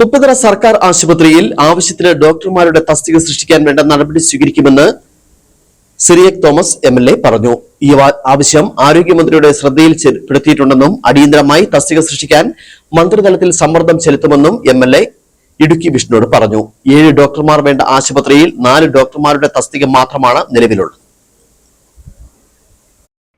ഉപ്പുതറ സർക്കാർ ആശുപത്രിയിൽ ആവശ്യത്തിന് ഡോക്ടർമാരുടെ തസ്തിക സൃഷ്ടിക്കാൻ വേണ്ട നടപടി സ്വീകരിക്കുമെന്ന് സിറിയക് തോമസ് എംഎൽഎ പറഞ്ഞു. ഈ ആവശ്യം ആരോഗ്യമന്ത്രിയുടെ ശ്രദ്ധയിൽപ്പെടുത്തിയിട്ടുണ്ടെന്നും അടിയന്തരമായി തസ്തിക സൃഷ്ടിക്കാൻ മന്ത്രിതലത്തിൽ സമ്മർദ്ദം ചെലുത്തുമെന്നും എംഎൽഎ ഇടുക്കി വിഷ്ണുവോട് പറഞ്ഞു. 7 ഡോക്ടർമാർ വേണ്ട ആശുപത്രിയിൽ 4 ഡോക്ടർമാരുടെ തസ്തിക മാത്രമാണ് നിലവിലുള്ളത്.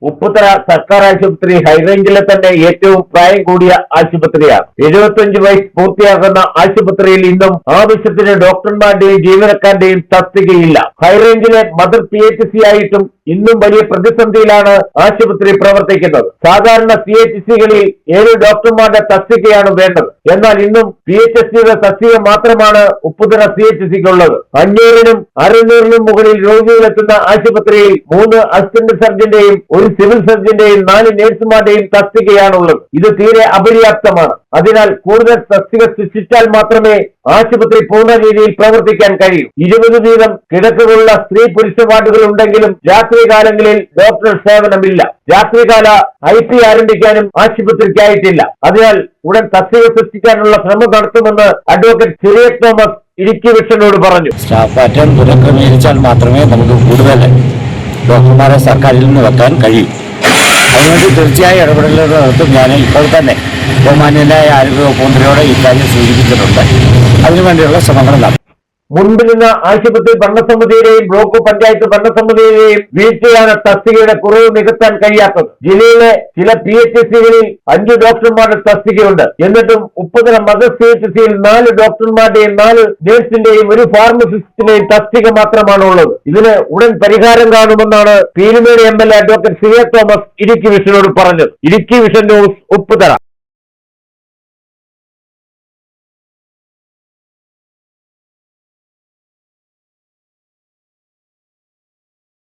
ഉപ്പുതറ സർക്കാർ ആശുപത്രി ഹൈറേഞ്ചിലെ തന്നെ ഏറ്റവും പ്രായം കൂടിയ ആശുപത്രിയാണ്. 75 വയസ്സ് പൂർത്തിയാകുന്ന ആശുപത്രിയിൽ ഇന്നും ആവശ്യത്തിന് ഡോക്ടർമാരുടെയും ജീവനക്കാരുടെയും തസ്തികയില്ല. ഹൈറേഞ്ചിലെ മദർ PHC ആയിട്ടും ഇന്നും വലിയ പ്രതിസന്ധിയിലാണ് ആശുപത്രി പ്രവർത്തിക്കുന്നത്. സാധാരണ CHCകളിൽ 7 ഡോക്ടർമാരുടെ തസ്തികയാണ് വേണ്ടത്. എന്നാൽ ഇന്നും PHCയുടെ തസ്തിക മാത്രമാണ് ഉപ്പുതറ CHCക്കുള്ളത്. 500-നും 600-നും മുകളിൽ രോഗികളെത്തുന്ന ആശുപത്രിയിൽ 3 അസിസ്റ്റന്റ് സർജന്റെയും 1 സിവിൽ സർജന്റെയും 4 നഴ്സുമാരുടെയും തസ്തികയാണുള്ളത്. ഇത് തീരെ അപര്യാപ്തമാണ്. അതിനാൽ കൂടുതൽ തസ്തിക സൃഷ്ടിച്ചാൽ മാത്രമേ ആശുപത്രി പൂർണ്ണ രീതിയിൽ പ്രവർത്തിക്കാൻ കഴിയൂ. 20 വീതം കിടക്കുകളുള്ള സ്ത്രീ പുരുഷ വാർഡുകൾ ഉണ്ടെങ്കിലും രാത്രികാലങ്ങളിൽ ഡോക്ടർ സേവനമില്ല. രാത്രികാല IP ആരംഭിക്കാനും ആശുപത്രിക്കായിട്ടില്ല. അതിനാൽ ഉടൻ തസ്തിക സൃഷ്ടിക്കാനുള്ള ശ്രമം നടത്തുമെന്ന് അഡ്വക്കേറ്റ് സിറിയക് തോമസ് ഇടുക്കി വിഷനോട് പറഞ്ഞു. സ്റ്റാഫ് പാറ്റേൺ പുനഃക്രമീകരിച്ചാൽ മാത്രമേ നമുക്ക് കൂടുതൽ ഡോക്ടർമാരെ സർക്കാരിൽ നിന്ന് വെക്കാൻ കഴിയും. അതിനുവേണ്ടി തീർച്ചയായും ഇടപെടലുകൾ നടത്തും. ഞാൻ ഇപ്പോൾ തന്നെ ബഹുമാന്യനായ ആരോഗ്യവകുപ്പ് മന്ത്രിയോട് ഇക്കാര്യം സൂചിപ്പിച്ചിട്ടുണ്ട്. അതിനുവേണ്ടിയുള്ള ശ്രമങ്ങൾ നടത്തും. മുൻപ് നിന്ന് ആശുപത്രി ഭരണസമിതിയുടെയും ബ്ലോക്ക് പഞ്ചായത്ത് ഭരണസമിതിയുടെയും വീഴ്ചയാണ് തസ്തികയുടെ കുറവ് നികത്താൻ കഴിയാത്തത്. ജില്ലയിലെ ചില PHCകളിൽ 5 ഡോക്ടർമാരുടെ തസ്തികയുണ്ട്. എന്നിട്ടും ഉപ്പുതറ മദർ CHCയിൽ 4 ഡോക്ടർമാരുടെയും 4 നഴ്സിന്റെയും 1 ഫാർമസിസ്റ്റിന്റെയും തസ്തിക മാത്രമാണ് ഉള്ളത്. ഇതിന് ഉടൻ പരിഹാരം കാണുമെന്നാണ് പീരുമേട് MLA അഡ്വക്കേറ്റ് സിറിയക് തോമസ് ഇടുക്കി വിഷനോട് പറഞ്ഞത്. Idukki vision news, Upputhara.